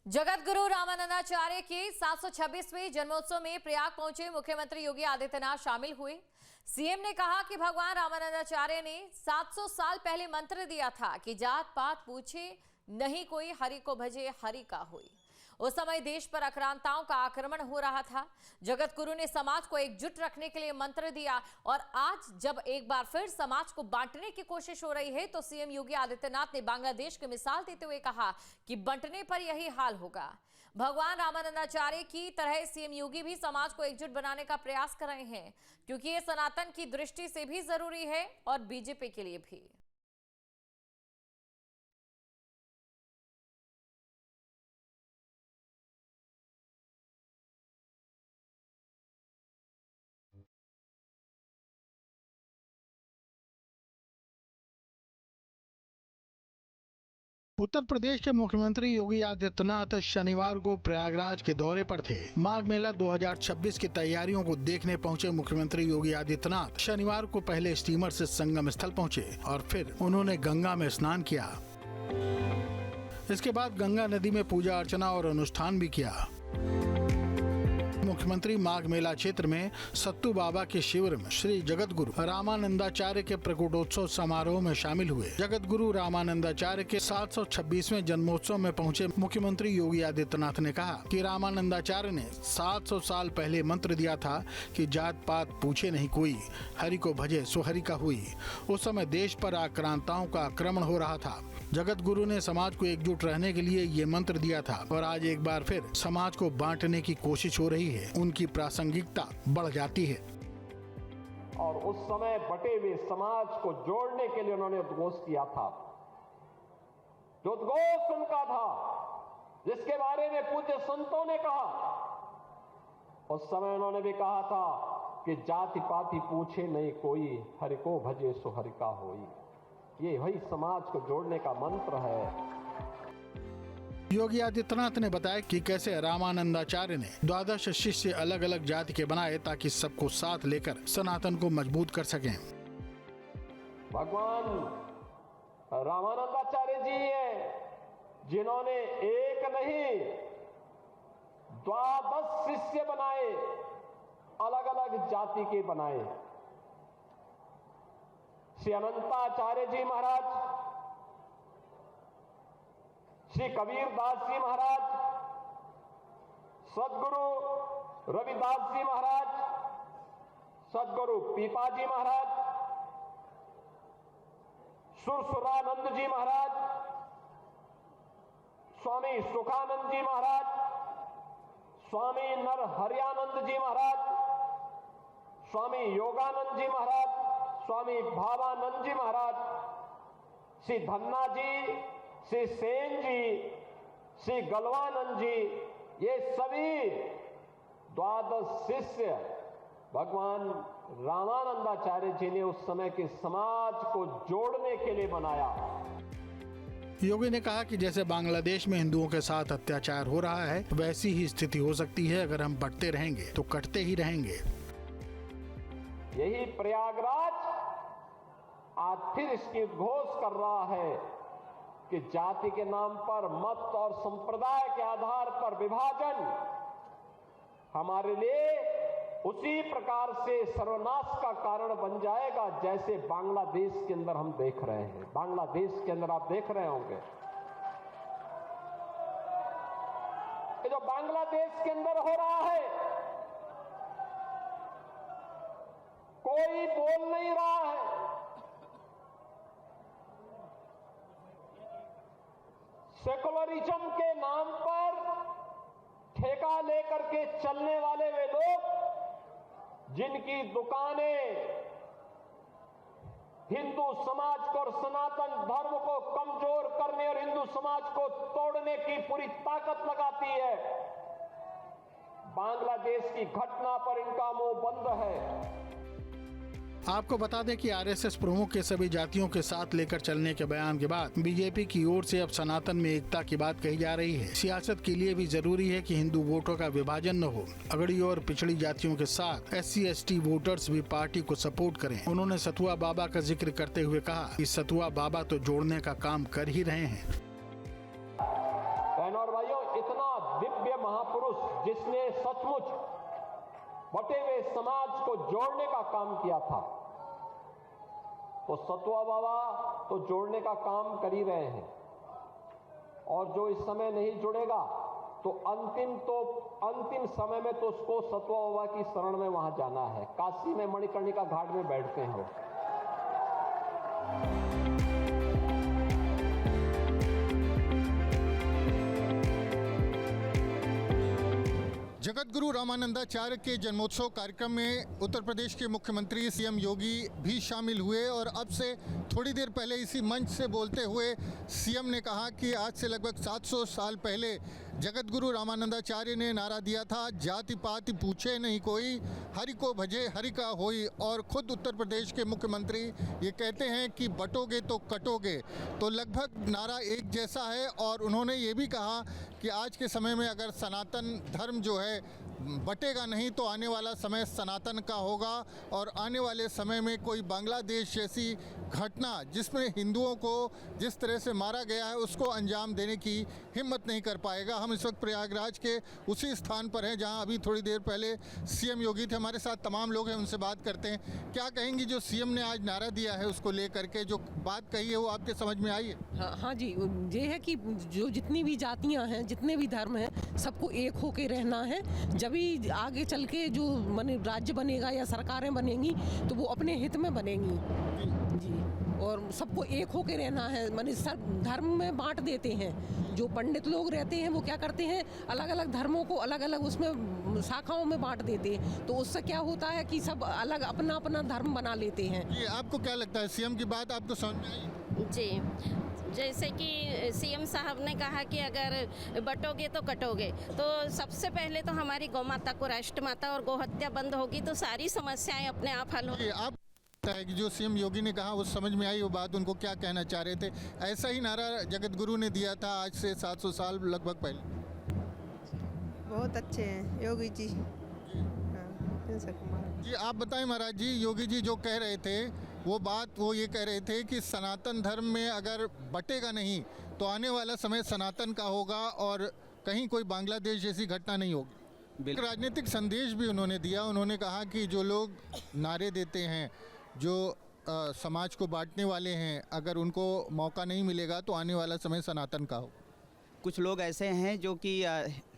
जगत गुरु रामानंदाचार्य के 726वें जन्मोत्सव में प्रयाग पहुंचे मुख्यमंत्री योगी आदित्यनाथ शामिल हुए। सीएम ने कहा कि भगवान रामानंदाचार्य ने 700 साल पहले मंत्र दिया था कि जात पात पूछे नहीं कोई, हरि को भजे हरि का होई। उस समय देश पर आक्रांताओं का आक्रमण हो रहा था। जगत गुरु ने समाज को एकजुट रखने के लिए मंत्र दिया और आज जब एक बार फिर समाज को बांटने की कोशिश हो रही है तो सीएम योगी आदित्यनाथ ने बांग्लादेश की मिसाल देते हुए कहा कि बंटने पर यही हाल होगा। भगवान रामानंदाचार्य की तरह सीएम योगी भी समाज को एकजुट बनाने का प्रयास कर रहे हैं, क्योंकि ये सनातन की दृष्टि से भी जरूरी है और बीजेपी के लिए भी। उत्तर प्रदेश के मुख्यमंत्री योगी आदित्यनाथ शनिवार को प्रयागराज के दौरे पर थे। माघ मेला 2026 की तैयारियों को देखने पहुंचे मुख्यमंत्री योगी आदित्यनाथ शनिवार को पहले स्टीमर से संगम स्थल पहुंचे और फिर उन्होंने गंगा में स्नान किया। इसके बाद गंगा नदी में पूजा अर्चना और अनुष्ठान भी किया। मुख्यमंत्री माघ मेला क्षेत्र में सत्तू बाबा के शिविर में श्री जगत गुरु रामानंदाचार्य के प्रकटोत्सव समारोह में शामिल हुए। जगत गुरु रामानंदाचार्य के 726वें जन्मोत्सव में पहुंचे मुख्यमंत्री योगी आदित्यनाथ ने कहा कि रामानंदाचार्य ने 700 साल पहले मंत्र दिया था कि जात पात पूछे नहीं कोई, हरि को भजे सो हरि का हुई। उस समय देश पर आक्रांताओं का आक्रमण हो रहा था। जगत गुरु ने समाज को एकजुट रहने के लिए ये मंत्र दिया था और आज एक बार फिर समाज को बांटने की कोशिश हो रही है। उनकी प्रासंगिकता बढ़ जाती है। और उस समय बटे हुए समाज को जोड़ने के लिए उन्होंने उद्घोष किया था। जो उद्घोष उनका था, जिसके बारे में पूज्य संतों ने कहा, उस समय उन्होंने भी कहा था कि जाति पाति पूछे नहीं कोई, हरि को भजे सो हरि का होई। ये वही समाज को जोड़ने का मंत्र है। योगी आदित्यनाथ ने बताया कि कैसे रामानंदाचार्य ने 12 शिष्य अलग अलग जाति के बनाए ताकि सबको साथ लेकर सनातन को मजबूत कर सकें। भगवान रामानंदाचार्य जी है जिन्होंने एक नहीं 12 शिष्य बनाए, अलग अलग जाति के बनाए। श्री अनंताचार्य जी महाराज, श्री कबीर दास जी महाराज, सदगुरु रविदास जी महाराज, सदगुरु पीपा जी महाराज, सुरसुरानंद जी महाराज, स्वामी सुखानंद जी महाराज, स्वामी नरहरियानंद जी महाराज, स्वामी योगानंद जी महाराज, स्वामी भावानंद जी महाराज, श्री धन्ना जी, श्री सेन जी, श्री गलवानंद जी, ये सभी 12 शिष्य भगवान रामानंदाचार्य जी ने उस समय के समाज को जोड़ने के लिए बनाया। योगी ने कहा कि जैसे बांग्लादेश में हिंदुओं के साथ अत्याचार हो रहा है, वैसी ही स्थिति हो सकती है। अगर हम बढ़ते रहेंगे तो कटते ही रहेंगे। यही प्रयागराज आज फिर इसकी उद्घोष कर रहा है कि जाति के नाम पर, मत और संप्रदाय के आधार पर विभाजन हमारे लिए उसी प्रकार से सर्वनाश का कारण बन जाएगा जैसे बांग्लादेश के अंदर हम देख रहे हैं। बांग्लादेश के अंदर आप देख रहे होंगे, ये जो बांग्लादेश के अंदर हो रहा है, कोई बोल नहीं रहा है। सेकुलरिज्म के नाम पर ठेका लेकर के चलने वाले वे लोग जिनकी दुकानें हिंदू समाज को और सनातन धर्म को कमजोर करने और हिंदू समाज को तोड़ने की पूरी ताकत लगाती है, बांग्लादेश की घटना पर इनका मुंह बंद है। आपको बता दें कि आरएसएस प्रमुख के सभी जातियों के साथ लेकर चलने के बयान के बाद बीजेपी की ओर से अब सनातन में एकता की बात कही जा रही है। सियासत के लिए भी जरूरी है कि हिंदू वोटों का विभाजन न हो। अगड़ी और पिछड़ी जातियों के साथ SC/ST वोटर्स भी पार्टी को सपोर्ट करें। उन्होंने सतुआ बाबा का जिक्र करते हुए कहा कि सतुआ बाबा तो जोड़ने का काम कर ही रहे हैं। बहनों और भाइयों, इतना दिव्य महापुरुष जिसने सचमुच बटे हुए समाज को जोड़ने का काम किया था, तो सतुआ बाबा तो जोड़ने का काम कर ही रहे हैं। और जो इस समय नहीं जुड़ेगा तो अंतिम समय में तो उसको सतुआ बाबा की शरण में वहां जाना है। काशी में मणिकर्णिका घाट में बैठते हैं वो। जगत गुरु रामानंदाचार्य के जन्मोत्सव कार्यक्रम में उत्तर प्रदेश के मुख्यमंत्री सीएम योगी भी शामिल हुए और अब से थोड़ी देर पहले इसी मंच से बोलते हुए सीएम ने कहा कि आज से लगभग 700 साल पहले जगत गुरु रामानंदाचार्य ने नारा दिया था, जाति पाति पूछे नहीं कोई, हरि को भजे हरि का होई। और खुद उत्तर प्रदेश के मुख्यमंत्री ये कहते हैं कि बटोगे तो कटोगे, तो लगभग नारा एक जैसा है। और उन्होंने ये भी कहा कि आज के समय में अगर सनातन धर्म जो है बटेगा नहीं तो आने वाला समय सनातन का होगा और आने वाले समय में कोई बांग्लादेश जैसी घटना जिसमें हिंदुओं को जिस तरह से मारा गया है उसको अंजाम देने की हिम्मत नहीं कर पाएगा। हम इस वक्त प्रयागराज के उसी स्थान पर हैं जहां अभी थोड़ी देर पहले सीएम योगी थे। हमारे साथ तमाम लोग हैं, उनसे बात करते हैं। क्या कहेंगी जो सीएम ने आज नारा दिया है उसको लेकर के, जो बात कही है वो आपके समझ में आई है? हाँ जी, ये है कि जो जितनी भी जातियाँ हैं, जितने भी धर्म हैं, सबको एक होके रहना है। जभी आगे चल के जो माने राज्य बनेगा या सरकारें बनेंगी तो वो अपने हित में बनेंगी जी। और सबको एक होके रहना है, माने सब धर्म में बांट देते हैं। जो पंडित लोग रहते हैं वो क्या करते हैं, अलग अलग धर्मों को अलग अलग उसमें शाखाओं में बांट देते हैं। तो उससे क्या होता है कि सब अलग अपना अपना धर्म बना लेते हैं। ये आपको क्या लगता है, सीएम की बात आपको समझ में आई? जी, जैसे कि सीएम साहब ने कहा कि अगर बटोगे तो कटोगे, तो सबसे पहले तो हमारी गौ माता को राष्ट्र माता और गौ हत्या बंद होगी तो सारी समस्याएं अपने आप हल हो। आप है कि जो सीएम योगी ने कहा वो समझ में आई वो बात, उनको क्या कहना चाह रहे थे? ऐसा ही नारा जगत गुरु ने दिया था आज से 700 साल लगभग पहले। बहुत अच्छे हैं योगी जी। जी आप बताएं महाराज जी, योगी जी जो कह रहे थे वो बात, वो ये कह रहे थे कि सनातन धर्म में अगर बटेगा नहीं तो आने वाला समय सनातन का होगा और कहीं कोई बांग्लादेश जैसी घटना नहीं होगी। राजनीतिक संदेश भी उन्होंने दिया। उन्होंने कहा कि जो लोग नारे देते हैं, जो समाज को बांटने वाले हैं, अगर उनको मौका नहीं मिलेगा तो आने वाला समय सनातन का हो। कुछ लोग ऐसे हैं जो कि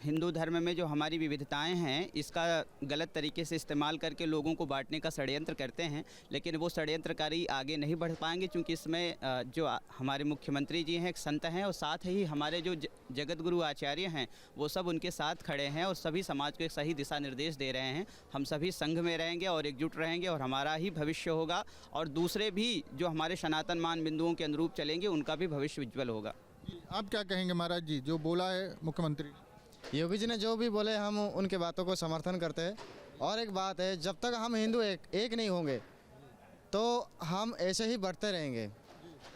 हिंदू धर्म में जो हमारी विविधताएं हैं इसका गलत तरीके से इस्तेमाल करके लोगों को बांटने का षड्यंत्र करते हैं, लेकिन वो षड्यंत्रकारी आगे नहीं बढ़ पाएंगे क्योंकि इसमें जो हमारे मुख्यमंत्री जी हैं एक संत हैं और साथ ही हमारे जो जगत गुरु आचार्य हैं वो सब उनके साथ खड़े हैं और सभी समाज को एक सही दिशा निर्देश दे रहे हैं। हम सभी संघ में रहेंगे और एकजुट रहेंगे और हमारा ही भविष्य होगा और दूसरे भी जो हमारे सनातन मान बिंदुओं के अनुरूप चलेंगे उनका भी भविष्य उज्ज्वल होगा। आप क्या कहेंगे महाराज जी, जो बोला है मुख्यमंत्री? योगी जी ने जो भी बोले हम उनके बातों को समर्थन करते हैं। और एक बात है, जब तक हम हिंदू एक नहीं होंगे तो हम ऐसे ही बढ़ते रहेंगे,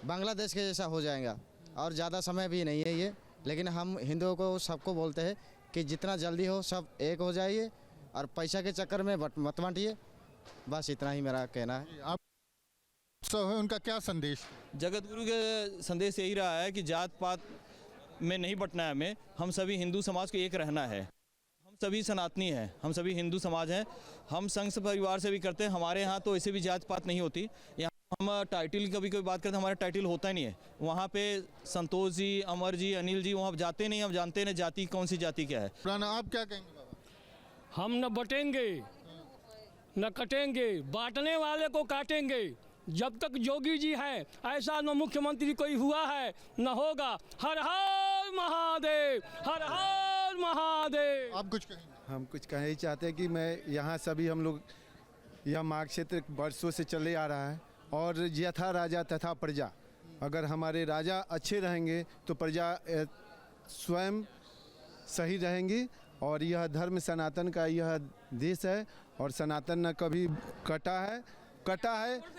बांग्लादेश के जैसा हो जाएगा। और ज़्यादा समय भी नहीं है ये, लेकिन हम हिंदुओं को सबको बोलते हैं कि जितना जल्दी हो सब एक हो जाइए और पैसा के चक्कर में मत बांटिए। बस इतना ही मेरा कहना है। आप सब है, उनका क्या संदेश? जगत गुरु के संदेश यही रहा है कि जात पात में नहीं बटना है हमें, हम सभी हिंदू समाज को एक रहना है। हम सभी सनातनी हैं, हम सभी हिंदू समाज हैं। हम संघ परिवार से भी करते हैं, हमारे यहाँ तो ऐसे भी जात पात नहीं होती। यहाँ हम टाइटल कभी कोई बात करते हैं, हमारा टाइटल होता ही नहीं है। वहाँ पे संतोष जी, अमर जी, अनिल जी वहाँ जाते नहीं, हम जानते नहीं जाति कौन सी जाति क्या है। पुराना आप क्या कहेंगे बाबा? हम न बटेंगे न कटेंगे, बांटने वाले को काटेंगे। जब तक योगी जी हैं ऐसा न मुख्यमंत्री कोई हुआ है न होगा। हर हर महादेव, हर हर महादेव। आप कुछ कहेंगे? हम कुछ कहना ही चाहते हैं कि मैं यहाँ सभी हम लोग यह माघ क्षेत्र वर्षों से चले आ रहा है और यथा राजा तथा प्रजा। अगर हमारे राजा अच्छे रहेंगे तो प्रजा स्वयं सही रहेंगी और यह धर्म सनातन का यह देश है और सनातन न कभी कटा है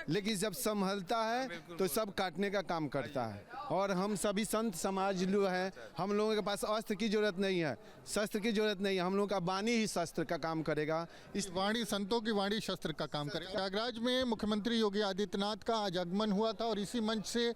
लेकिन जब संभलता है तो सब काटने का काम करता है। और हम सभी संत समाज लोग हैं, हम लोगों के पास अस्त्र की जरूरत नहीं है, शस्त्र की जरूरत नहीं है, हम लोगों का वाणी ही शस्त्र का काम करेगा। इस वाणी, संतों की वाणी शस्त्र का काम करेगा। प्रयागराज में मुख्यमंत्री योगी आदित्यनाथ का आज आगमन हुआ था और इसी मंच से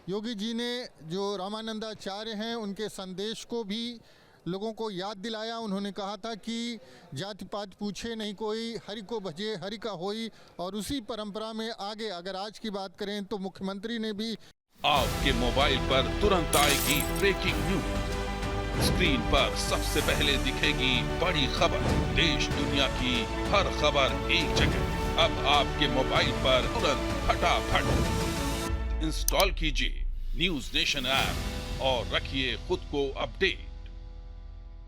योगी जी ने जो रामानंदाचार्य हैं उनके संदेश को भी लोगों को याद दिलाया। उन्होंने कहा था कि जाति पात पूछे नहीं कोई, हरि को भजे हरि का होई, और उसी परंपरा में आगे अगर आज की बात करें तो मुख्यमंत्री ने भी आपके मोबाइल पर तुरंत आएगी ब्रेकिंग न्यूज, स्क्रीन पर सबसे पहले दिखेगी बड़ी खबर, देश दुनिया की हर खबर एक जगह। अब आपके मोबाइल पर तुरंत फटाफट इंस्टॉल कीजिए न्यूज नेशन ऐप और रखिए खुद को अपडेट।